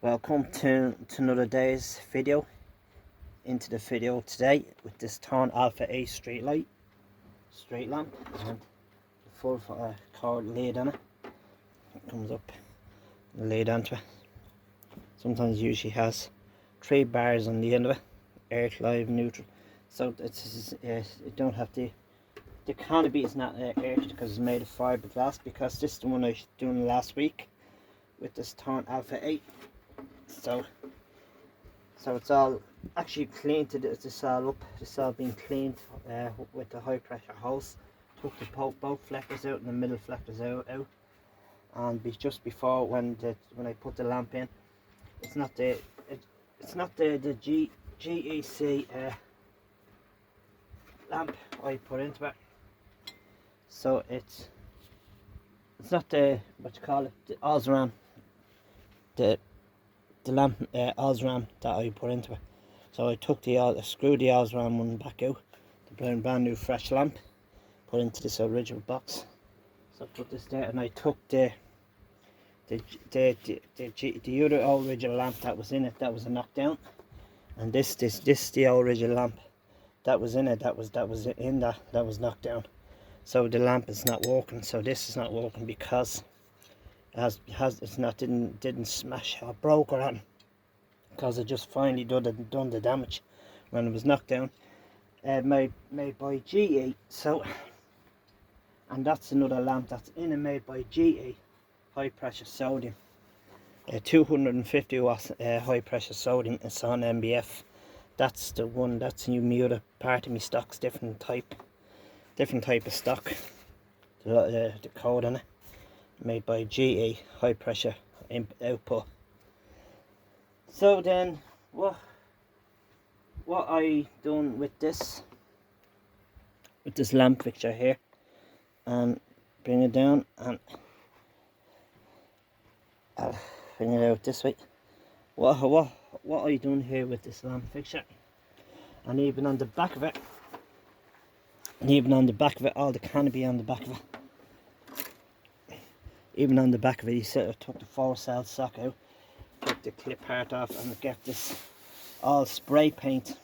Welcome to another day's video. Into the video today with this Thorn Alpha 8 street lamp and the full cord lid on it. It comes up the lid onto it. Sometimes usually has 3 bars on the end of it, earth, live, neutral. So it don't have the canopy is not earth because it's made of fiberglass, because this is the one I was doing last week with this Thorn Alpha 8. So it's all actually cleaned. This all up. This all been cleaned with the high pressure hose. Took the both fleckers out and the middle fleckers out. And just before when I put the lamp in, it's not the GEC lamp I put into it. So it's not the what you call it, the Osram, the lamp Osram that I put into it. So I took screwed the Osram one back out, the brand new fresh lamp, put into this original box. So I put this there, and I took the other original lamp that was in it, that was a knockdown, and this the original lamp that was in it, that was knocked down. So the lamp is not working. So this is not working because didn't smash or broke or anything, because it just finally done the damage when it was knocked down. Made by GE. So, and that's another lamp that's in and made by GE, high pressure sodium, 250 watts high pressure sodium. It's on MBF. That's the one. That's my other part of my stocks, different type of stock. The code on it, made by GE, high pressure output. So then what I done with this lamp fixture here, and bring it down, and I'll bring it out this way. What I done here with this lamp fixture, and even on the back of it, all the canopy on the back of it. Even on the back of it, you see, I took the 4-cell sock out, took the clip part off, and get this all spray paint.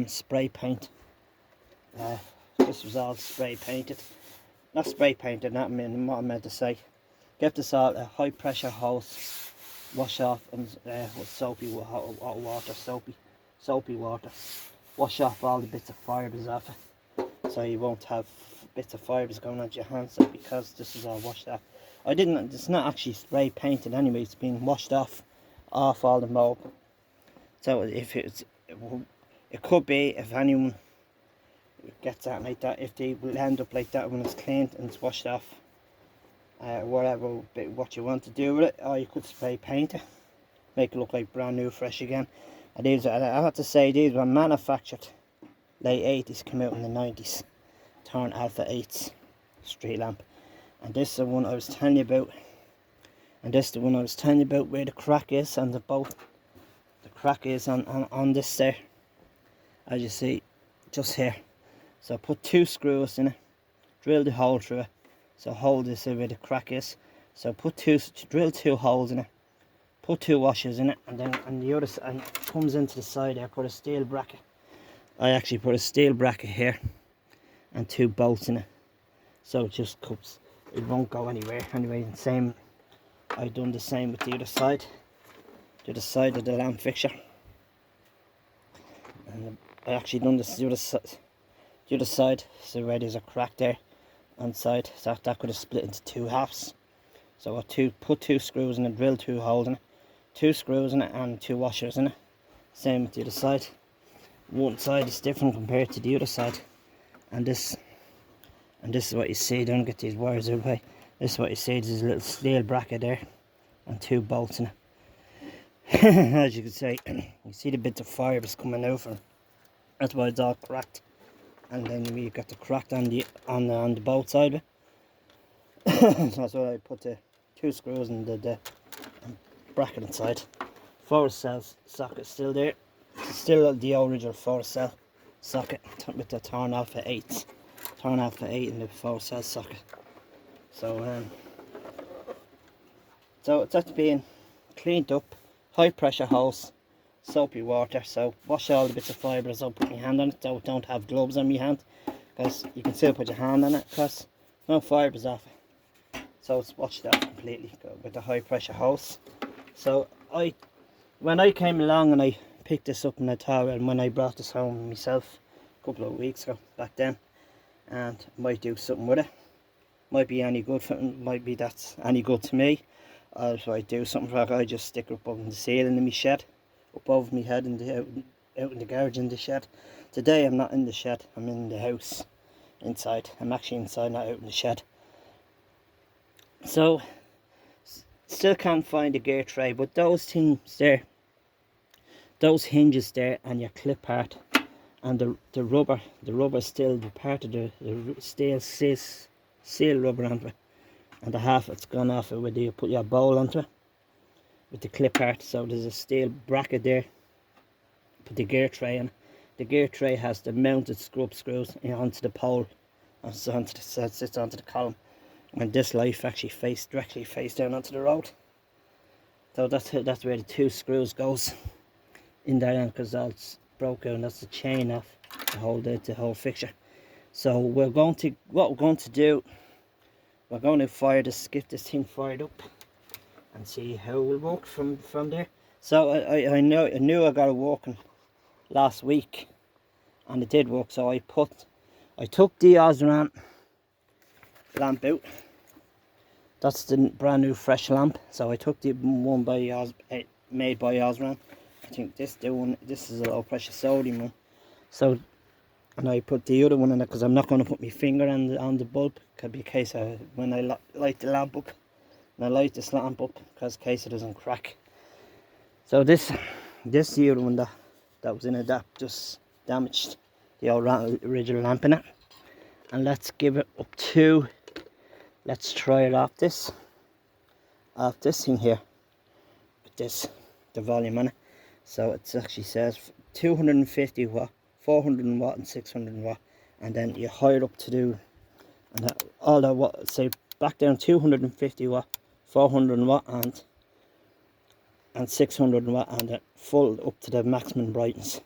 Spray paint. This was all spray painted. Not spray painted, what I meant to say. Get this all a high pressure hose, wash off, and with soapy water, soapy water. Wash off all the bits of fibres off it, so you won't have bits of fibres going onto your hands, because this is all washed off. It's not actually spray painted anyway, it's been washed off all the mold. So if it could be, if anyone gets that like that, if they will end up like that when it's cleaned and it's washed off, what you want to do with it, or you could spray paint it, make it look like brand new, fresh again. And I have to say, these were manufactured late 80s, came out in the 90s. Thorn Alpha 8s street lamp. And this is the one I was telling you about. And this is the one I was telling you about where the crack is on the bolt. The crack is on this there, as you see, just here. So I put 2 screws in it, drill the hole through it. So hold this where the crack is. So drill 2 holes in it. Put 2 washers in it, and then on the other side, and comes into the side there, put a steel bracket. I actually put a steel bracket here and 2 bolts in it, so it just comes, it won't go anywhere. Anyway, I done the same with the other side of the lamp fixture. And I actually done this the other side, so where there's a crack there on side, so that could have split into 2 halves. So I put 2 screws in it, drill 2 holes in it, 2 screws in it, and 2 washers in it. Same with the other side. One side is different compared to the other side. And this is what you see. Don't get these wires out of the way. This is what you see. There's a little steel bracket there and 2 bolts in it. As you can see, you see the bits of fibres coming out from it. That's why it's all cracked. And then we got the cracked on the bolt side of it. So that's why I put the 2 screws in the bracket inside. 4-cell socket still there. It's still the original 4-cell socket with the Thorn Alpha 8. Thorn Alpha 8 in the 4-cell socket. So that's being cleaned up, high pressure hose, soapy water. So wash all the bits of fibres out, put my hand on it, so don't have gloves on my hand, because you can still put your hand on it because no fibres off it. So it's washed out completely with the high pressure hose. So when I came along and I picked this up in the tower, and when I brought this home myself a couple of weeks ago back then, and might do something with it, might be any good for, might be that's any good to me, or if I do something for it, I just stick it up on the ceiling in my shed, above my head in the out in the garage in the shed. Today I'm not in the shed, I'm in the house inside. I'm actually inside, not out in the shed. So still can't find the gear tray, but those things there, those hinges there, and your clip part, and the rubber is still the part of the steel seal rubber onto it, and the half it's gone off it where you put your bowl onto it with the clip part. So there's a steel bracket there, put the gear tray in. The gear tray has the mounted screws onto the pole, and sits onto the column, and this life actually directly face down onto the road. So that's where the 2 screws goes in there, end, because that's broke out, and that's the chain off to hold the whole fixture. So what we're going to do, we're going to get this thing fired up and see how it will work from there. So I knew I got it working last week, and it did work. So I took the Osram lamp out. That's the brand new fresh lamp. So I took the one made by Osram. I think this is a low pressure sodium one. So, and I put the other one in it because I'm not going to put my finger on the bulb. Could be a case of when I light the lamp up, and I light this lamp up, because in case it doesn't crack. So this is the other one that was in it that just damaged the old original lamp in it. And let's give it up to, let's try it off this thing here with the volume on it. So it actually says 250 watt, 400 watt and 600 watt, and then you hire up to do, and all that watt, say back down 250 watt, 400 watt and 600 watt, and then full up to the maximum brightness.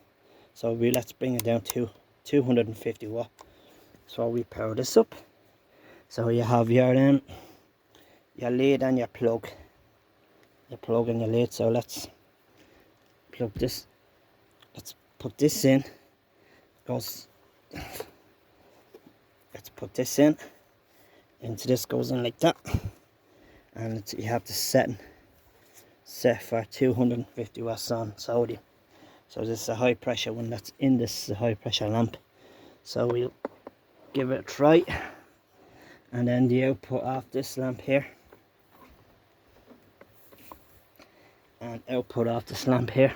So let's bring it down to 250 watt. So we power this up. So you have your lead and your plug and your lead. So let's plug this, let's put this in, let's put this in, into this, goes in like that, and you have the set for 250 watts on sodium. So this is a high pressure one that's in this high pressure lamp. So we'll give it a try, and then the output off this lamp here, and output off this lamp here,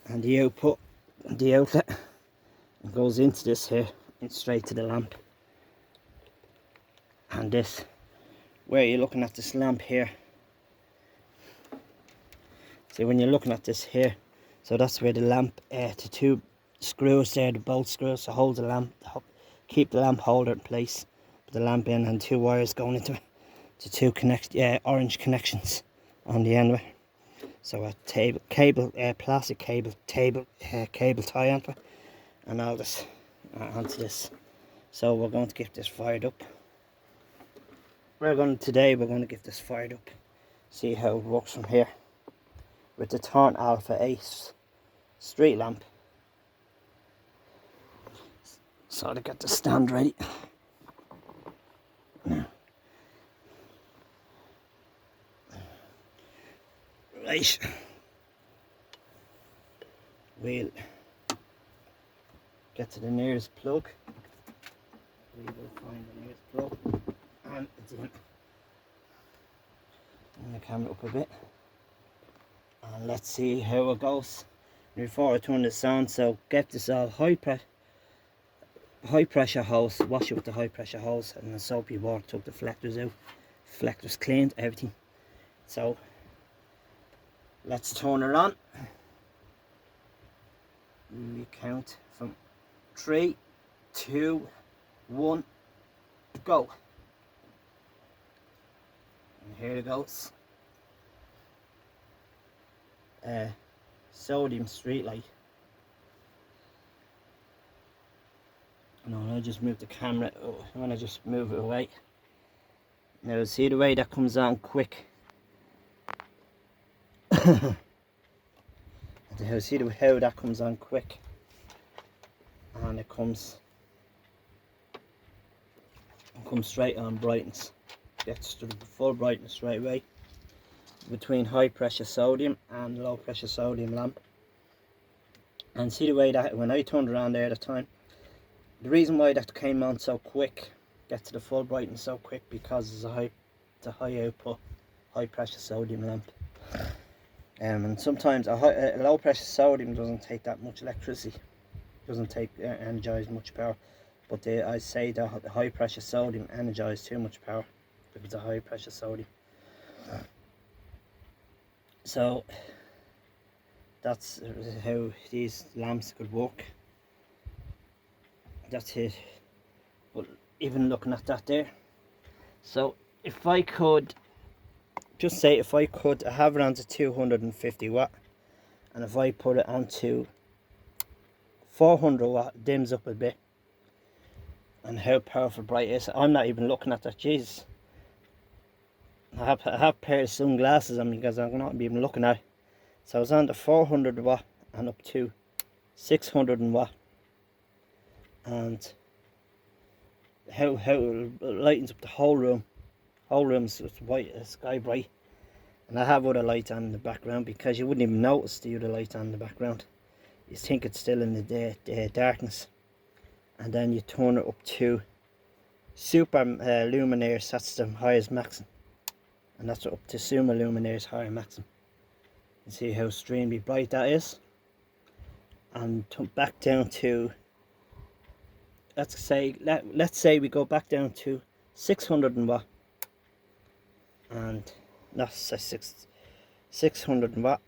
and the outlet goes into this here, and straight to the lamp. And this, where you're looking at this lamp here, see when you're looking at this here, so that's where the lamp, the 2 screws there, the bolt screws to hold the lamp, keep the lamp holder in place, put the lamp in, and 2 wires going into it, to 2 orange connections on the end of it. So a plastic cable tie onto it, and all this onto this. So we're going to get this fired up. Today we're going to get this fired up, see how it works from here with the Thorn Alpha Ace street lamp. So to get the stand ready. Right, we'll get to the nearest plug. We will find the nearest plug, and it's in. Bring the camera up a bit, and let's see how it goes. Before I turn this on, so get this all high pressure hose, wash it with the high pressure hose, and the soapy water, took the flectors out, flectors cleaned, everything. So let's turn it on. We count from 3, 2, 1, go. And here it goes. sodium street light. No, I'll just move the camera. Oh, I want to just move it away. Now see the way that comes on quick. See how that comes on quick, and it comes straight on brightness. Gets to the full brightness right away between high pressure sodium and low pressure sodium lamp. And see the way that when I turned around there at the time, the reason why that came on so quick, get to the full brightness so quick, because it's a high output, high pressure sodium lamp. And sometimes a low pressure sodium doesn't take that much electricity, doesn't take energize much power, but I say the high pressure sodium energize too much power if it's a high pressure sodium. So that's how these lamps could work. That's it. But even looking at that there, so if I could just say, if I could have it onto 250 watt, and if I put it onto 400 watt, dims up a bit, and how powerful bright is. I'm not even looking at that. Jesus, I have a pair of sunglasses on me because I'm not even looking at it. So it's on to 400 watt and up to 600 watt, and how it lightens up the whole room. Whole room's white, sky bright. And I have other lights on in the background, because you wouldn't even notice the other lights on in the background. You think it's still in the darkness. And then you turn it up to super luminaires. That's the highest maximum, and that's up to super luminaires higher maximum. You see how extremely bright that is. And back down to, let's say we go back down to 600 watt, and that's 600 watt,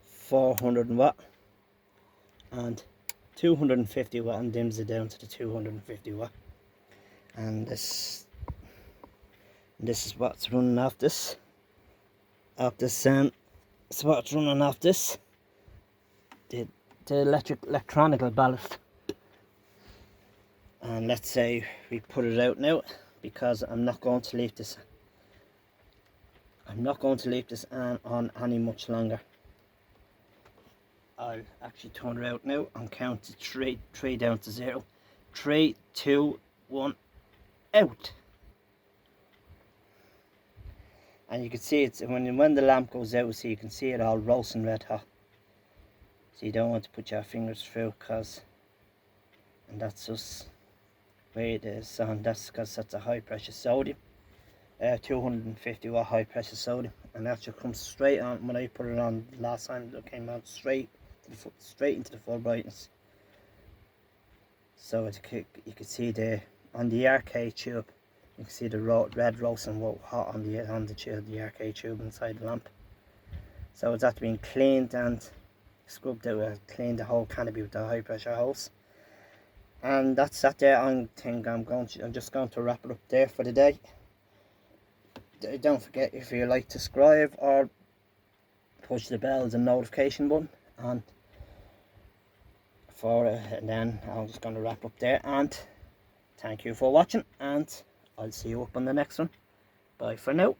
400 watt, and 250 watt, and dims it down to the 250 watt. And this is what's running off this. It's what's running off this. The electronical ballast. And let's say we put it out now, because I'm not going to leave this. I'm not going to leave this on any much longer. I'll actually turn it out now and count to three down to 0. 3, 2, 1, out. And you can see it's when the lamp goes out, so you can see it all roasting red hot. So you don't want to put your fingers through, and that's just where it is, and that's because that's a high pressure sodium. 250 watt high pressure sodium, and that should come straight on. When I put it on last time, it came out straight into the full brightness. So you can see there on the arcade tube, you can see the red roasting hot on the tube, the arcade tube inside the lamp. So it's after being cleaned and scrubbed out, cleaned the whole canopy with the high pressure hose. And that's that there. I'm just going to wrap it up there for the day. Don't forget, if you like to subscribe or push the bells and notification button, and then I'm just going to wrap up there, and thank you for watching, and I'll see you up on the next one. Bye for now.